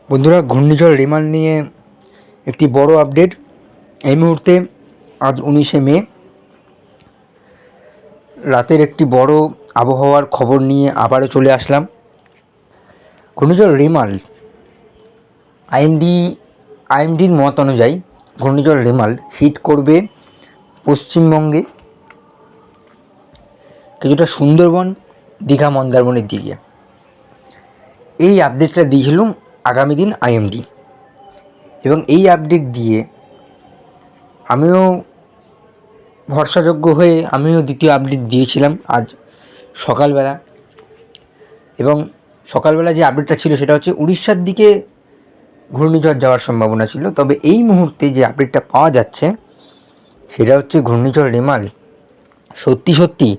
বন্ধুরা, ঘূর্ণিঝড় রেমাল নিয়ে একটি বড় আপডেট। এই মুহূর্তে আজ 19শে মে রাতের একটি বড় আবহাওয়ার খবর নিয়ে আবারও চলে আসলাম। ঘূর্ণিঝড় রেমাল আইএমডির মত অনুযায়ী ঘূর্ণিঝড় রেমাল হিট করবে পশ্চিমবঙ্গে, কিছুটা সুন্দরবন, দীঘা, মন্দারমণির দিকে। এই আপডেটটা দিয়েছিল আগামী দিন আইএমডি, এবং এই আপডেট দিয়ে আমিও ভরসাযোগ্য হয়ে আমিও দ্বিতীয় আপডেট দিয়েছিলাম আজ সকালবেলা। এবং সকালবেলা যে আপডেটটা ছিল সেটা হচ্ছে উড়িষ্যার দিকে ঘূর্ণিঝড় যাওয়ার সম্ভাবনা ছিল, তবে এই মুহূর্তে যে আপডেটটা পাওয়া যাচ্ছে সেটা হচ্ছে ঘূর্ণিঝড় রেমাল সত্যি সত্যি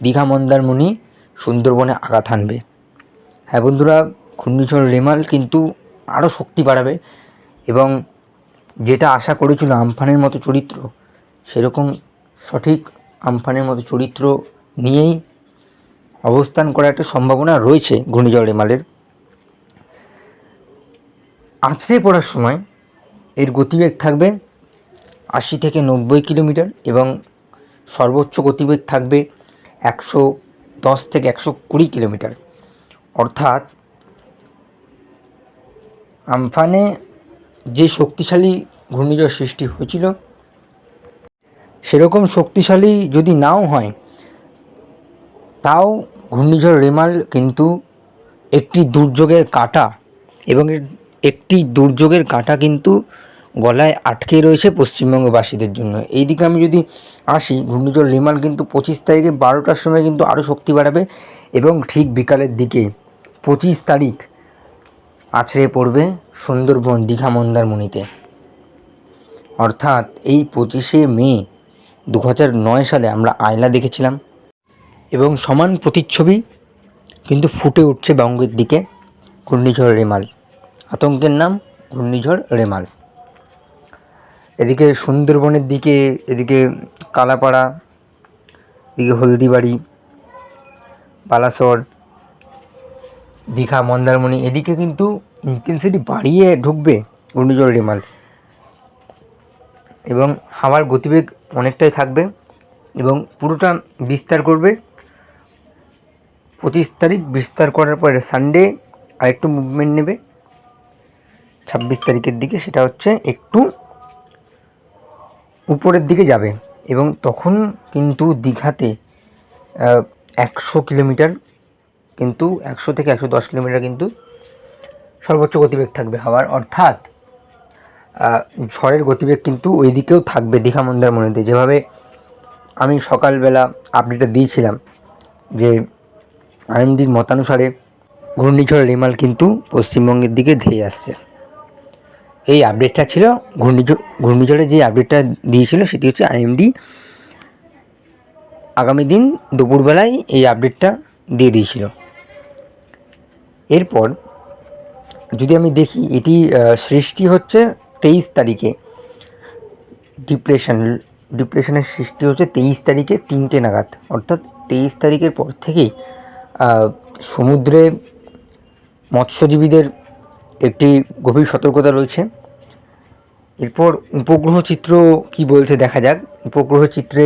দীঘা, মন্দারমণি, সুন্দরবনে আঘাত হানবে। হ্যাঁ বন্ধুরা, ঘূর্ণিঝড় রেমাল কিন্তু আরও শক্তি বাড়াবে, এবং যেটা আশা করেছিল আমফানের মতো চরিত্র, সেরকম সঠিক আমফানের মতো চরিত্র নিয়েই অবস্থান করার একটা সম্ভাবনা রয়েছে ঘূর্ণিঝড় রেমালের। আছড়ে পড়ার সময় এর গতিবেগ থাকবে 80 থেকে 90 কিলোমিটার, এবং সর্বোচ্চ গতিবেগ থাকবে 110 থেকে 120 কিলোমিটার। অর্থাৎ আমফানে যে শক্তিশালী ঘূর্ণিঝড় সৃষ্টি হয়েছিল সেরকম শক্তিশালী যদি নাও হয়, তাও ঘূর্ণিঝড় রেমাল কিন্তু একটি দুর্যোগের কাঁটা, এবং একটি দুর্যোগের কাঁটা কিন্তু গলায় আটকে রয়েছে পশ্চিমবঙ্গবাসীদের জন্য। এই দিকে আমি যদি আসি, ঘূর্ণিঝড় রেমাল কিন্তু 25 তারিখে 12টার সময় কিন্তু আরও শক্তি বাড়াবে, এবং ঠিক বিকালের দিকে 25 তারিখ আছড়ে পড়বে সুন্দরবন, দীঘা, মন্দারমণিতে। অর্থাৎ এই 25শে মে 2009 সালে আমরা আয়লা দেখেছিলাম, এবং সমান প্রতিচ্ছবি কিন্তু ফুটে উঠছে বঙ্গের দিকে। ঘূর্ণিঝড় রেমাল, আতঙ্কের নাম ঘূর্ণিঝড় রেমাল। এদিকে সুন্দরবনের দিকে, এদিকে কালাপাড়া, এদিকে হলদিবাড়ি, বালাসর, দীঘা, মন্দারমণি, এদিকে কিন্তু ইন্টেন্সিটি বাড়িয়ে ঢুকবে ঘূর্ণিঝড় রেমাল, এবং হাওয়ার গতিবেগ অনেকটাই থাকবে, এবং পুরোটা বিস্তার করবে। 25 তারিখ বিস্তার করার পরে সানডে আরেকটু মুভমেন্ট নেবে 26 তারিখের দিকে, সেটা হচ্ছে একটু উপরের দিকে যাবে, এবং তখন কিন্তু দীঘাতে 100 কিলোমিটার, কিন্তু 100 থেকে 110 কিলোমিটার কিন্তু সর্বোচ্চ গতিবেগ থাকবে হাওয়ার। অর্থাৎ ঝড়ের গতিবেগ কিন্তু ওই দিকেও থাকবে দীঘা, মন্দারমণিতে। যেভাবে আমি সকালবেলা আপডেটটা দিয়েছিলাম যে আইএমডির মতানুসারে ঘূর্ণিঝড় রেমাল কিন্তু পশ্চিমবঙ্গের দিকে ধেয়ে আসছে। এই আপডেটটা ছিল ঘূর্ণিঝড়ের যে আপডেটটা দিয়েছিল সেটি হচ্ছে আইএমডি আগামী দিন দুপুরবেলায় এই আপডেটটা দিয়ে দিয়েছিল। এরপর যদি আমি দেখি, এটি সৃষ্টি হচ্ছে 23 তারিখে, ডিপ্রেশনের সৃষ্টি হচ্ছে 23 তারিখে 3টে নাগাদ। অর্থাৎ 23 তারিখের পর থেকেই সমুদ্রে মৎস্যজীবীদের একটি গভীর সতর্কতা রয়েছে। এরপর উপগ্রহ চিত্র কি বলছে দেখা যাক। উপগ্রহ চিত্রে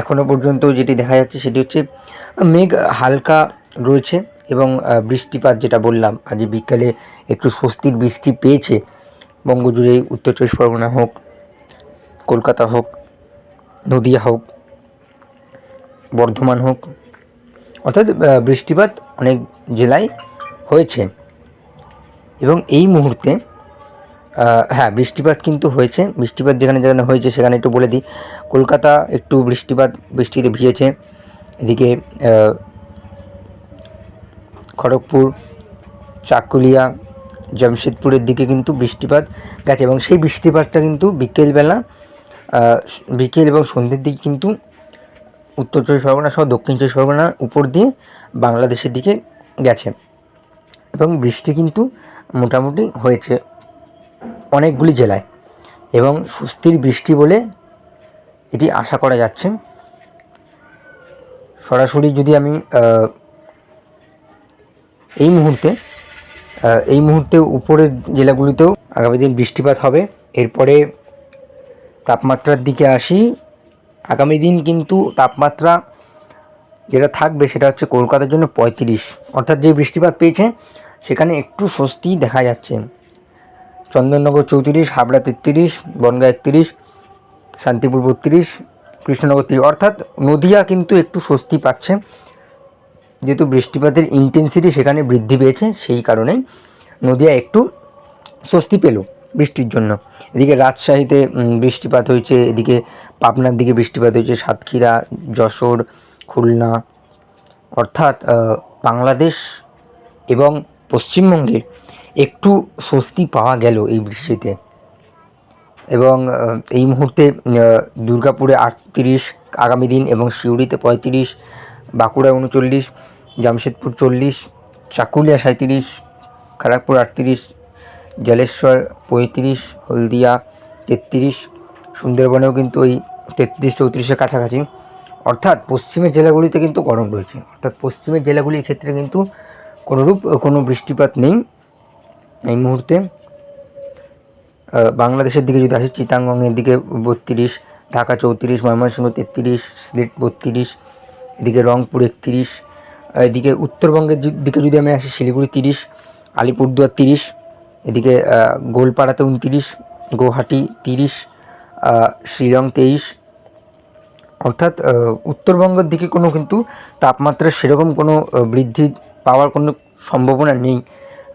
এখনও পর্যন্ত যেটি দেখা যাচ্ছে সেটি হচ্ছে মেঘ হালকা রয়েছে, এবং বৃষ্টিপাত, যেটা বললাম আজ বিকালে একটু স্বস্তির বৃষ্টি পেয়েছে বঙ্গজুড়ে, উত্তর 24 পরগনা হোক, কলকাতা হোক, নদিয়া হোক, বর্ধমান হোক, অর্থাৎ বৃষ্টিপাত অনেক জেলায় হয়েছে। এবং এই মুহূর্তে হ্যাঁ, বৃষ্টিপাত কিন্তু হয়েছে। বৃষ্টিপাত যেখানে যেখানে হয়েছে সেখানে একটু বলে দিই। কলকাতা একটু বৃষ্টিতে ভিজেছে। এদিকে খড়গপুর, চাকুলিয়া, জামশেদপুরের দিকে কিন্তু বৃষ্টিপাত গেছে, এবং সেই বৃষ্টিপাতটা কিন্তু বিকেল এবং সন্ধ্যের দিকে কিন্তু উত্তর 24 পরগনা সহ দক্ষিণ 24 পরগনার উপর দিয়ে বাংলাদেশের দিকে গেছে, এবং বৃষ্টি কিন্তু মোটামুটি হয়েছে অনেকগুলি জেলায়, এবং স্বস্তির বৃষ্টি বলে এটি আশা করা যাচ্ছে। সরাসরি যদি আমি এই মুহূর্তে এই মুহূর্তে উপরের জেলাগুলিতেও আগামী দিন বৃষ্টিপাত হবে। এরপরে তাপমাত্রার দিকে আসি। আগামী দিন কিন্তু তাপমাত্রা যেটা থাকবে সেটা হচ্ছে কলকাতার জন্য 35, অর্থাৎ যে বৃষ্টিপাত পেয়েছে সেখানে একটু স্বস্তি দেখা যাচ্ছে। চন্দননগর 34, হাবড়া 33, বনগাঁ 31, শান্তিপুর 32, কৃষ্ণনগর 30, অর্থাৎ নদিয়া কিন্তু একটু স্বস্তি পাচ্ছে, যেহেতু বৃষ্টিপাতের ইন্টেন্সিটি সেখানে বৃদ্ধি পেয়েছে, সেই কারণেই নদিয়া একটু স্বস্তি পেল বৃষ্টির জন্য। এদিকে রাজশাহীতে বৃষ্টিপাত হয়েছে, এদিকে পাবনার দিকে বৃষ্টিপাত হয়েছে, সাতক্ষীরা, যশোর, খুলনা, অর্থাৎ বাংলাদেশ এবং পশ্চিমবঙ্গে একটু স্বস্তি পাওয়া গেল এই বৃষ্টিতে। এবং এই মুহূর্তে দুর্গাপুরে 38 আগামী দিন, এবং সিউড়িতে 35, বাঁকুড়া 39, জামশেদপুর 40, চাকুলিয়া 37, খড়গপুর 38, জলেশ্বর 35, হলদিয়া 33, সুন্দরবনেও কিন্তু ওই 33-34-এর কাছাকাছি। অর্থাৎ পশ্চিমের জেলাগুলিতে কিন্তু গরম রয়েছে, অর্থাৎ পশ্চিমের জেলাগুলির ক্ষেত্রে কিন্তু কোনোরূপ কোনো বৃষ্টিপাত নেই এই মুহূর্তে। বাংলাদেশের দিকে যদি আসি, চিটাগংয়ের দিকে 32, ঢাকা 34, ময়মনসিংহ 33, সিলেট 32, এদিকে রংপুর 31, এদিকে উত্তরবঙ্গের দিকে যদি আমি আসি, শিলিগুড়ি 30, আলিপুরদুয়ার 30, এদিকে গোলপাড়াতে 29, গুয়াহাটি 30, শিলং 23, অর্থাৎ উত্তরবঙ্গের দিকে কোনো কিন্তু তাপমাত্রার সেরকম কোনো বৃদ্ধি পাওয়ার কোনো সম্ভাবনা নেই।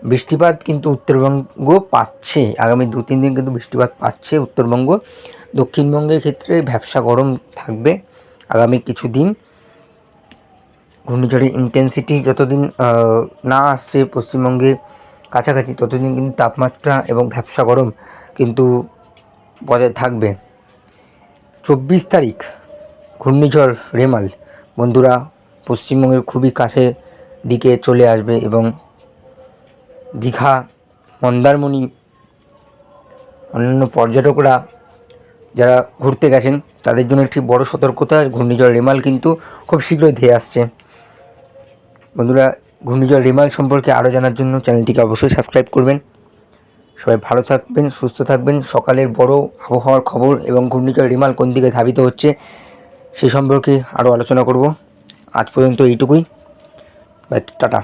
বৃষ্টিপাত কিন্তু উত্তরবঙ্গ পাচ্ছে, আগামী 2-3 দিন কিন্তু বৃষ্টিপাত পাচ্ছে উত্তরবঙ্গ। দক্ষিণবঙ্গের ক্ষেত্রে ভ্যাপসা গরম থাকবে আগামী কিছু দিন। ঘূর্ণিঝড়ের ইন্টেন্সিটি যতদিন না আসছে পশ্চিমবঙ্গে কাছাকাছি, ততদিন কিন্তু তাপমাত্রা এবং ভ্যাপসা গরম কিন্তু বজায় থাকবে। 24 তারিখ ঘূর্ণিঝড় রেমাল বন্ধুরা পশ্চিমবঙ্গের খুবই কাছে দিকে চলে আসবে, এবং দীঘা, মন্দারমণি, অন্যান্য পর্যটকরা যারা ঘুরতে গেছেন তাদের জন্য একটি বড় সতর্কতা, ঘূর্ণিঝড় রেমাল কিন্তু খুব শীঘ্রই ধেয়ে আসছে। বন্ধুরা, ঘূর্ণিঝড় রেমাল সম্পর্কে আরও জানার জন্য চ্যানেলটিকে অবশ্যই সাবস্ক্রাইব করবেন। সবাই ভালো থাকবেন, সুস্থ থাকবেন। সকালের বড় আবহাওয়ার খবর এবং ঘূর্ণিঝড় রেমাল কোন দিকে ধাবিত হচ্ছে সেই সম্পর্কে আরও আলোচনা করব। আজ পর্যন্ত এইটুকুই। টাটা।